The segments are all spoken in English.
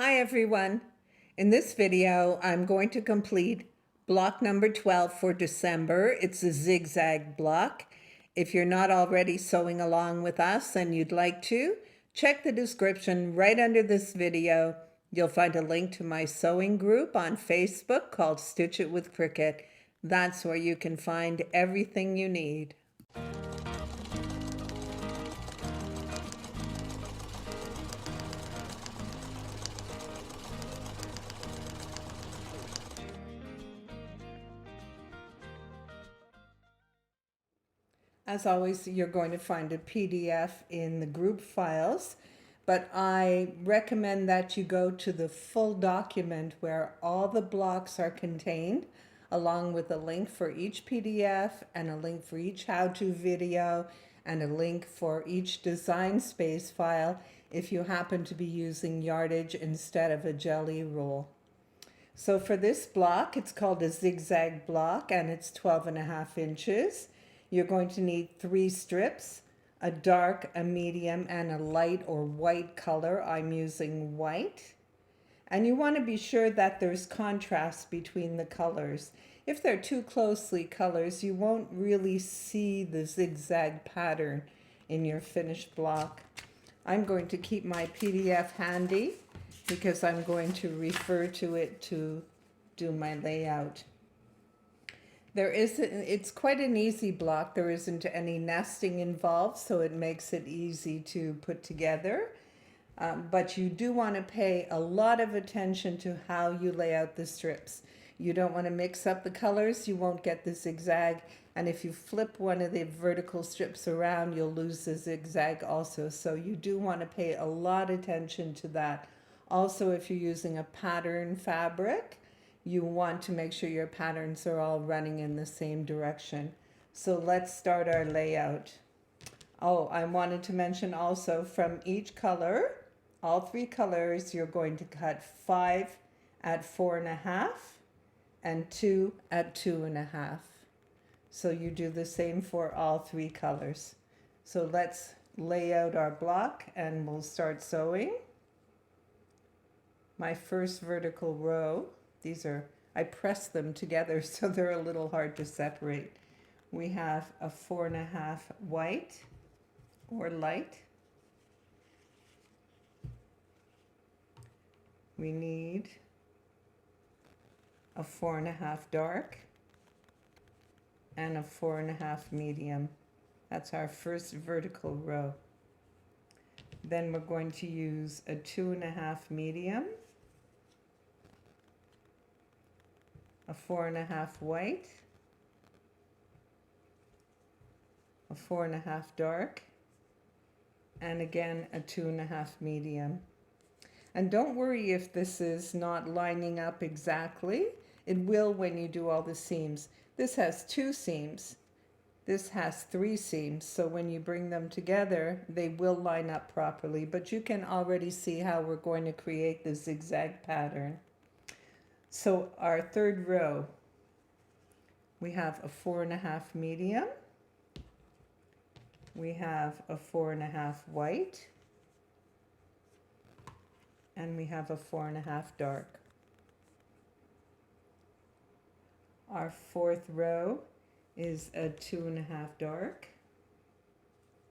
Hi everyone. In this video, I'm going to complete block number 12 for December. It's a zigzag block. If you're not already sewing along with us and you'd like to, check the description right under this video. You'll find a link to my sewing group on Facebook called Stitch It with Cricut. That's where you can find everything you need. As always, you're going to find a PDF in the group files, but I recommend that you go to the full document where all the blocks are contained, along with a link for each PDF and a link for each how-to video and a link for each design space file if you happen to be using yardage instead of a jelly roll. So for this block, it's called a zigzag block and it's 12.5 inches. You're going to need 3 strips, a dark, a medium, and a light or white color. I'm using white. And you want to be sure that there's contrast between the colors. If they're too closely colors, you won't really see the zigzag pattern in your finished block. I'm going to keep my PDF handy because I'm going to refer to it to do my layout. It's quite an easy block. There isn't any nesting involved, so it makes it easy to put together. But you do want to pay a lot of attention to how you lay out the strips. You don't want to mix up the colors, you won't get the zigzag. And if you flip one of the vertical strips around, you'll lose the zigzag also. So you do want to pay a lot of attention to that. Also, if you're using a pattern fabric, you want to make sure your patterns are all running in the same direction. So let's start our layout. Oh, I wanted to mention also from each color, all 3 colors, you're going to cut 5 at 4.5 and 2 at 2.5. So you do the same for all 3 colors. So let's lay out our block and we'll start sewing. My first vertical row, I press them together so they're a little hard to separate. We have a 4.5 white or light. We need a 4.5 dark and a 4.5 medium. That's our first vertical row. Then we're going to use a 2.5 medium, a 4.5 white, a 4.5 dark, and again a 2.5 medium. And don't worry if this is not lining up exactly. It will when you do all the seams. This has 2 seams. This has 3 seams. So when you bring them together, they will line up properly. But you can already see how we're going to create the zigzag pattern. So our third row, we have a 4.5 medium. We have a 4.5 white. And we have a 4.5 dark. Our fourth row is a 2.5 dark.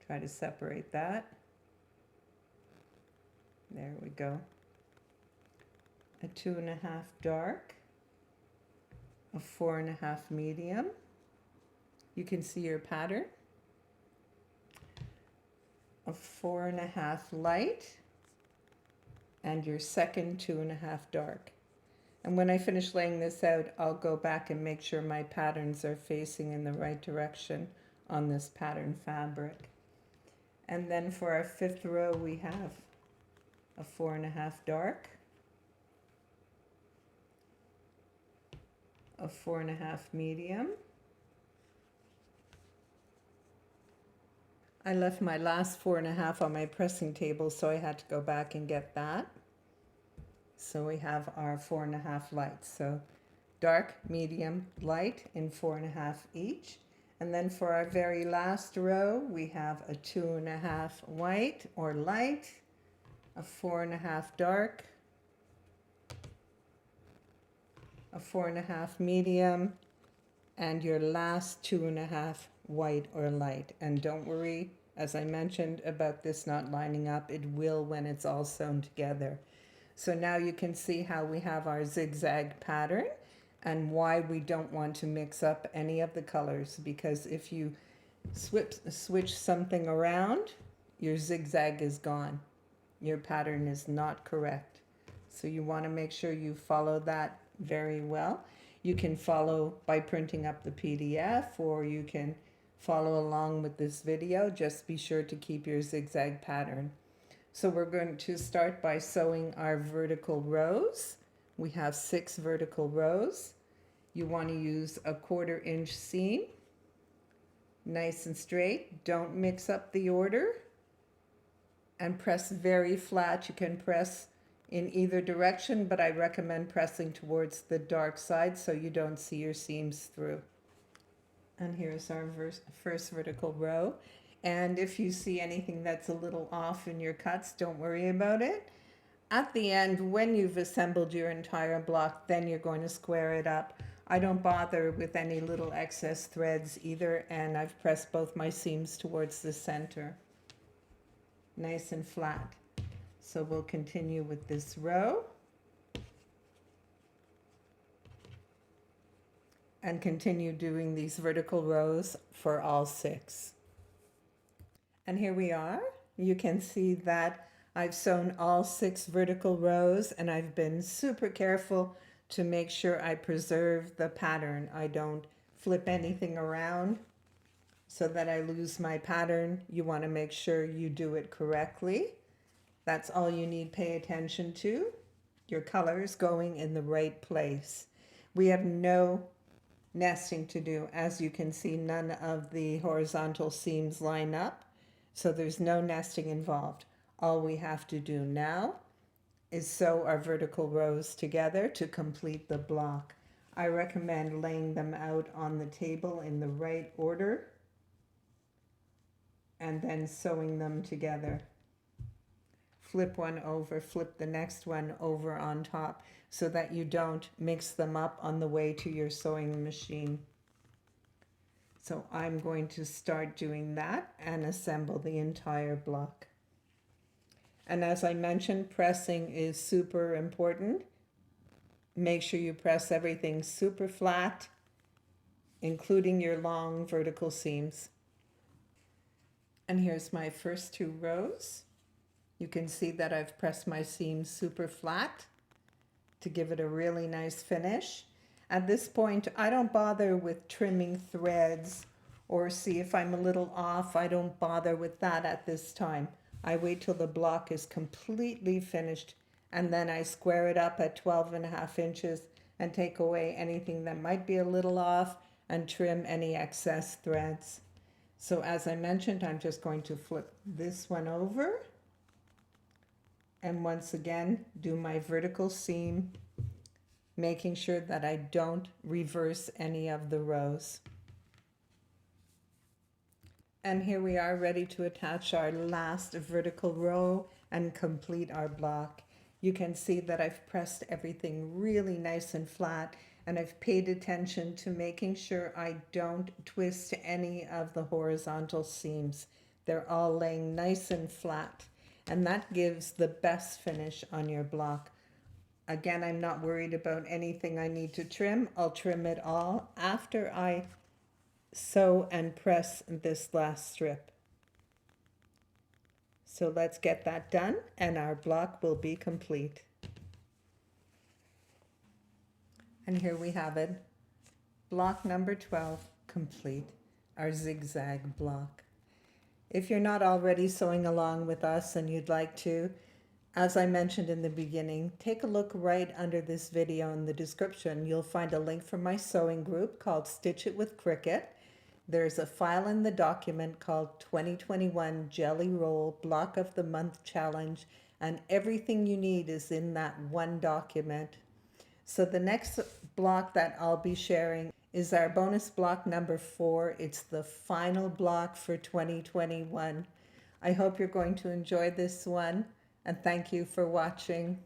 Try to separate that. There we go. A 2.5 dark, a 4.5 medium. You can see your pattern. A 4.5 light, and your second 2.5 dark. And when I finish laying this out, I'll go back and make sure my patterns are facing in the right direction on this pattern fabric. And then for our fifth row, we have a 4.5 dark, a 4.5 medium. I left my last 4.5 on my pressing table, so I had to go back and get that. So we have our 4.5 lights. So dark, medium, light in 4.5 each. And then for our very last row, we have a 2.5 white or light, a 4.5 dark, a 4.5 medium, and your last 2.5 white or light. And don't worry, as I mentioned about this not lining up, it will when it's all sewn together. So now you can see how we have our zigzag pattern and why we don't want to mix up any of the colors, because if you switch something around, your zigzag is gone. Your pattern is not correct. So you want to make sure you follow that very well. You can follow by printing up the PDF, or you can follow along with this video. Just be sure to keep your zigzag pattern. So we're going to start by sewing our vertical rows. We have 6 vertical rows. You want to use a 1/4 inch seam, nice and straight. Don't mix up the order, and press very flat. You can press in either direction, but I recommend pressing towards the dark side so you don't see your seams through. And here's our first vertical row. And if you see anything that's a little off in your cuts, don't worry about it. At the end, when you've assembled your entire block, then you're going to square it up. I don't bother with any little excess threads either, and I've pressed both my seams towards the center. Nice and flat. So we'll continue with this row. And continue doing these vertical rows for all 6. And here we are. You can see that I've sewn all 6 vertical rows, and I've been super careful to make sure I preserve the pattern. I don't flip anything around so that I lose my pattern. You want to make sure you do it correctly. That's all you need to pay attention to. Your colors going in the right place. We have no nesting to do. As you can see, none of the horizontal seams line up, so there's no nesting involved. All we have to do now is sew our vertical rows together to complete the block. I recommend laying them out on the table in the right order and then sewing them together. Flip one over, flip the next one over on top so that you don't mix them up on the way to your sewing machine. So I'm going to start doing that and assemble the entire block. And as I mentioned, pressing is super important. Make sure you press everything super flat, including your long vertical seams. And here's my first 2 rows. You can see that I've pressed my seams super flat to give it a really nice finish. At this point, I don't bother with trimming threads or see if I'm a little off. I don't bother with that at this time. I wait till the block is completely finished, and then I square it up at 12.5 inches and take away anything that might be a little off and trim any excess threads. So as I mentioned, I'm just going to flip this one over and once again do my vertical seam, making sure that I don't reverse any of the rows. And here we are, ready to attach our last vertical row and complete our block. You can see that I've pressed everything really nice and flat, and I've paid attention to making sure I don't twist any of the horizontal seams. They're all laying nice and flat, and that gives the best finish on your block. Again, I'm not worried about anything I need to trim. I'll trim it all after I sew and press this last strip. So let's get that done and our block will be complete. And here we have it. Block number 12 complete, our zigzag block. If you're not already sewing along with us and you'd like to, as I mentioned in the beginning, take a look right under this video in the description. You'll find a link from my sewing group called Stitch It with Cricut. There's a file in the document called 2021 Jelly Roll Block of the Month Challenge, and everything you need is in that one document. So the next block that I'll be sharing is our bonus block number 4. It's the final block for 2021. I hope you're going to enjoy this one, and thank you for watching.